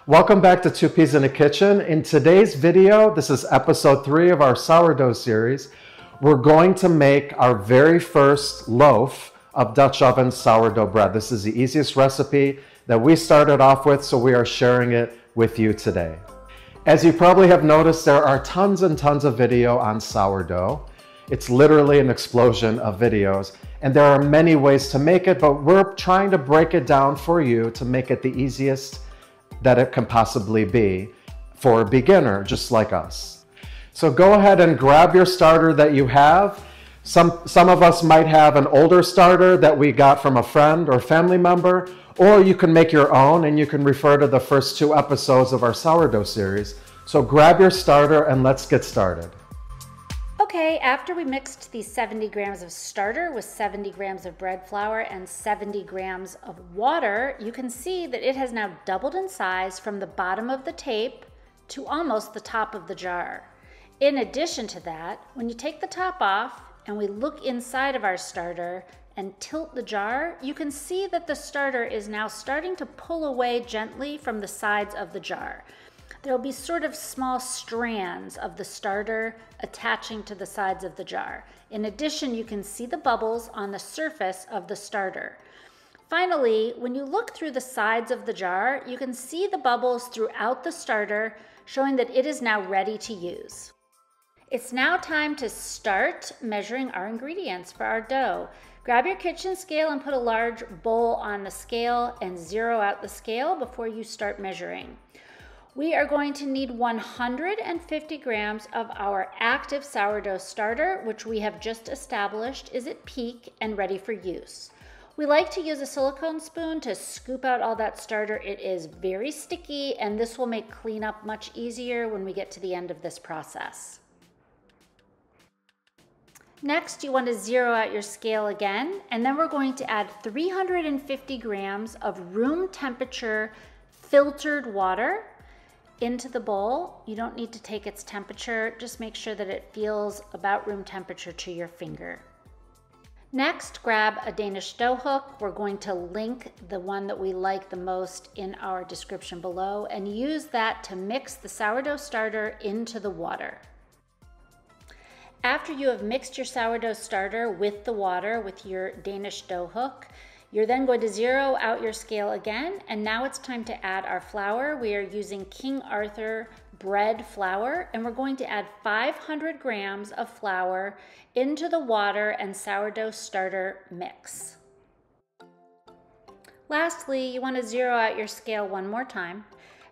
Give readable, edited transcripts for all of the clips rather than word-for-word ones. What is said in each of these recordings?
Welcome back to Two Peas in the Kitchen. In today's video, this is episode 3 of our sourdough series. We're going to make our very first loaf of Dutch oven sourdough bread. This is the easiest recipe that we started off with, so we are sharing it with you today. As you probably have noticed, there are tons and tons of video on sourdough. It's literally an explosion of videos, and there are many ways to make it, but we're trying to break it down for you to make it the easiest that it can possibly be for a beginner just like us. So go ahead and grab your starter that you have. Some of us might have an older starter that we got from a friend or family member, or you can make your own and you can refer to the first 2 episodes of our sourdough series. So grab your starter and let's get started. Okay, after we mixed the 70 grams of starter with 70 grams of bread flour and 70 grams of water, you can see that it has now doubled in size from the bottom of the tape to almost the top of the jar. In addition to that, when you take the top off and we look inside of our starter and tilt the jar, you can see that the starter is now starting to pull away gently from the sides of the jar. There will be sort of small strands of the starter attaching to the sides of the jar. In addition, you can see the bubbles on the surface of the starter. Finally, when you look through the sides of the jar, you can see the bubbles throughout the starter, showing that it is now ready to use. It's now time to start measuring our ingredients for our dough. Grab your kitchen scale and put a large bowl on the scale and zero out the scale before you start measuring. We are going to need 150 grams of our active sourdough starter, which we have just established is at peak and ready for use. We like to use a silicone spoon to scoop out all that starter. It is very sticky, and this will make cleanup much easier when we get to the end of this process. Next, you want to zero out your scale again, and then we're going to add 350 grams of room temperature filtered water into the bowl. You don't need to take its temperature, just make sure that it feels about room temperature to your finger. Next, grab a Danish dough hook. We're going to link the one that we like the most in our description below and use that to mix the sourdough starter into the water. After you have mixed your sourdough starter with the water with your Danish dough hook, you're then going to zero out your scale again, and now it's time to add our flour. We are using King Arthur bread flour, and we're going to add 500 grams of flour into the water and sourdough starter mix. Lastly, you want to zero out your scale one more time,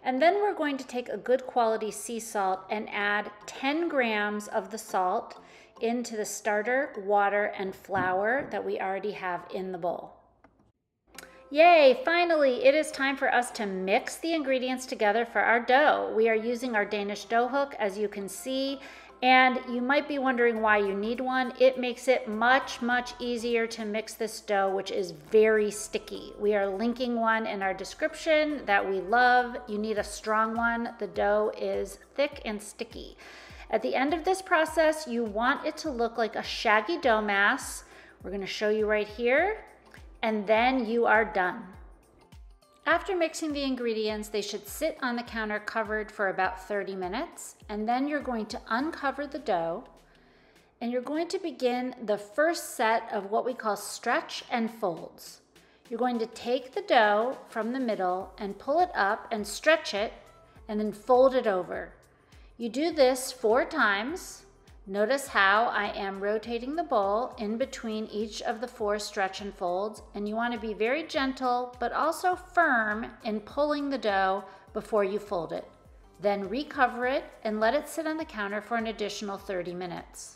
and then we're going to take a good quality sea salt and add 10 grams of the salt into the starter, water, and flour that we already have in the bowl. Yay, finally, it is time for us to mix the ingredients together for our dough. We are using our Danish dough hook, as you can see, and you might be wondering why you need one. It makes it much, much easier to mix this dough, which is very sticky. We are linking one in our description that we love. You need a strong one. The dough is thick and sticky. At the end of this process, you want it to look like a shaggy dough mass. We're going to show you right here. And then you are done. After mixing the ingredients, they should sit on the counter covered for about 30 minutes. And then you're going to uncover the dough and you're going to begin the first set of what we call stretch and folds. You're going to take the dough from the middle and pull it up and stretch it and then fold it over. You do this 4 times. Notice how I am rotating the bowl in between each of the 4 stretch and folds, and you want to be very gentle but also firm in pulling the dough before you fold it. Then recover it and let it sit on the counter for an additional 30 minutes.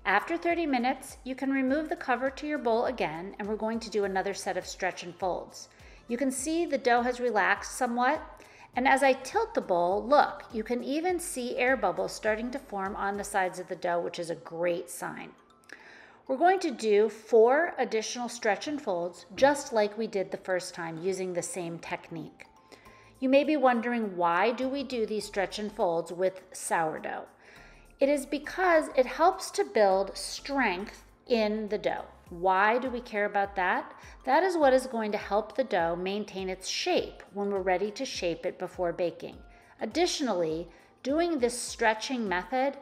After 30 minutes, you can remove the cover to your bowl again, and we're going to do another set of stretch and folds. You can see the dough has relaxed somewhat. And as I tilt the bowl, look, you can even see air bubbles starting to form on the sides of the dough, which is a great sign. We're going to do 4 additional stretch and folds, just like we did the first time, using the same technique. You may be wondering, why do we do these stretch and folds with sourdough? It is because it helps to build strength in the dough. Why do we care about that? That is what is going to help the dough maintain its shape when we're ready to shape it before baking. Additionally, doing this stretching method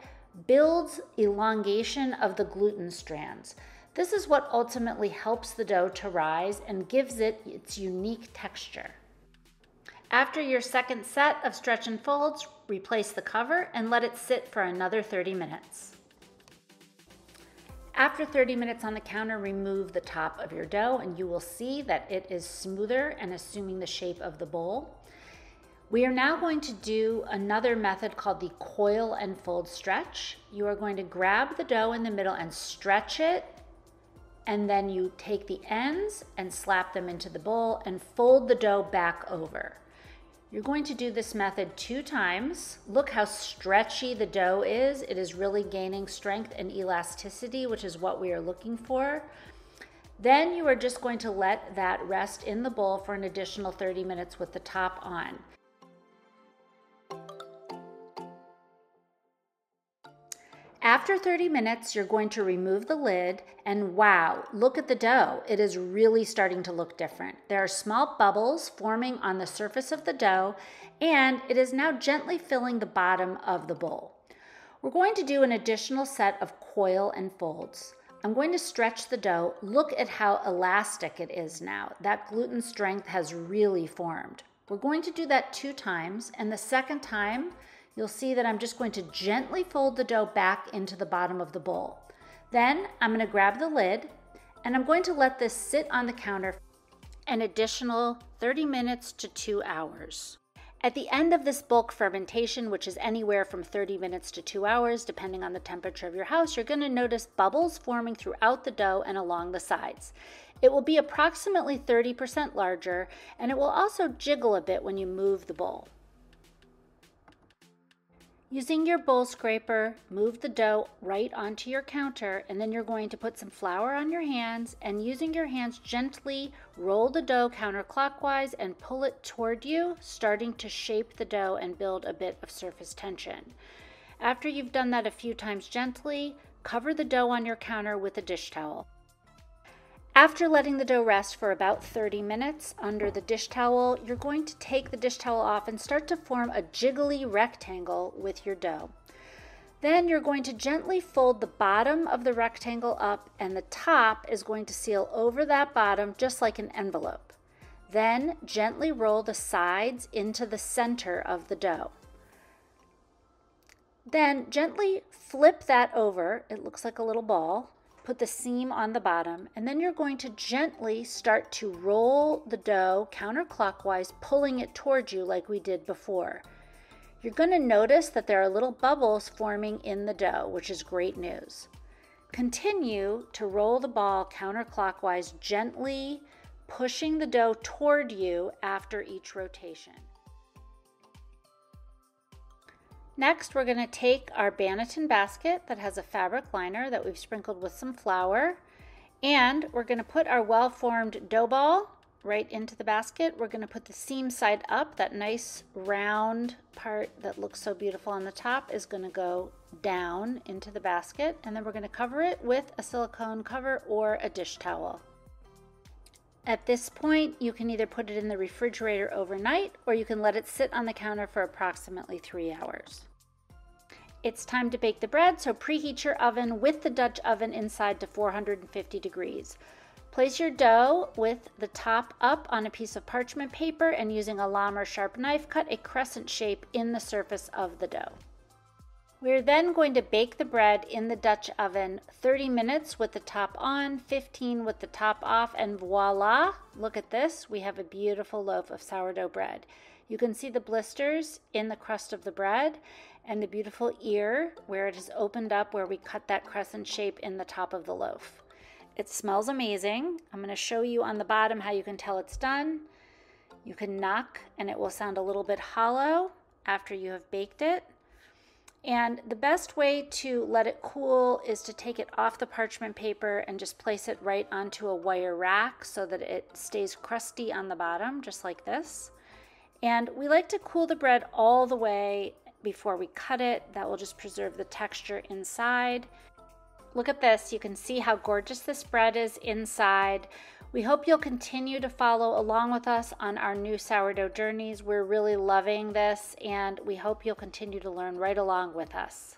builds elongation of the gluten strands. This is what ultimately helps the dough to rise and gives it its unique texture. After your second set of stretch and folds, replace the cover and let it sit for another 30 minutes. After 30 minutes on the counter, remove the top of your dough and you will see that it is smoother and assuming the shape of the bowl. We are now going to do another method called the coil and fold stretch. You are going to grab the dough in the middle and stretch it, and then you take the ends and slap them into the bowl and fold the dough back over. You're going to do this method 2 times. Look how stretchy the dough is. It is really gaining strength and elasticity, which is what we are looking for. Then you are just going to let that rest in the bowl for an additional 30 minutes with the top on. After 30 minutes, you're going to remove the lid and wow, look at the dough. It is really starting to look different. There are small bubbles forming on the surface of the dough and it is now gently filling the bottom of the bowl. We're going to do an additional set of coil and folds. I'm going to stretch the dough. Look at how elastic it is now. That gluten strength has really formed. We're going to do that 2 times, and the second time, you'll see that I'm just going to gently fold the dough back into the bottom of the bowl. Then I'm going to grab the lid and I'm going to let this sit on the counter an additional 30 minutes to 2 hours. At the end of this bulk fermentation, which is anywhere from 30 minutes to 2 hours, depending on the temperature of your house, you're going to notice bubbles forming throughout the dough and along the sides. It will be approximately 30% larger, and it will also jiggle a bit when you move the bowl. Using your bowl scraper, move the dough right onto your counter, and then you're going to put some flour on your hands, and using your hands gently roll the dough counterclockwise and pull it toward you, starting to shape the dough and build a bit of surface tension. After you've done that a few times gently, cover the dough on your counter with a dish towel. After letting the dough rest for about 30 minutes under the dish towel, you're going to take the dish towel off and start to form a jiggly rectangle with your dough. Then you're going to gently fold the bottom of the rectangle up, and the top is going to seal over that bottom just like an envelope. Then gently roll the sides into the center of the dough. Then gently flip that over. It looks like a little ball. Put the seam on the bottom, and then you're going to gently start to roll the dough counterclockwise, pulling it towards you like we did before. You're going to notice that there are little bubbles forming in the dough, which is great news. Continue to roll the ball counterclockwise, gently pushing the dough toward you after each rotation. Next, we're going to take our Banneton basket that has a fabric liner that we've sprinkled with some flour, and we're going to put our well-formed dough ball right into the basket. We're going to put the seam side up. That nice round part that looks so beautiful on the top is going to go down into the basket, and then we're going to cover it with a silicone cover or a dish towel. At this point, you can either put it in the refrigerator overnight or you can let it sit on the counter for approximately 3 hours. It's time to bake the bread, so preheat your oven with the Dutch oven inside to 450 degrees. Place your dough with the top up on a piece of parchment paper, and using a lame or sharp knife, cut a crescent shape in the surface of the dough. We're then going to bake the bread in the Dutch oven 30 minutes with the top on, 15 with the top off, and voila, look at this, we have a beautiful loaf of sourdough bread. You can see the blisters in the crust of the bread and the beautiful ear where it has opened up where we cut that crescent shape in the top of the loaf. It smells amazing. I'm going to show you on the bottom how you can tell it's done. You can knock and it will sound a little bit hollow after you have baked it. And the best way to let it cool is to take it off the parchment paper and just place it right onto a wire rack so that it stays crusty on the bottom, just like this. And we like to cool the bread all the way before we cut it. That will just preserve the texture inside. look at this. You can see how gorgeous this bread is inside. We hope you'll continue to follow along with us on our new sourdough journeys. We're really loving this, and we hope you'll continue to learn right along with us.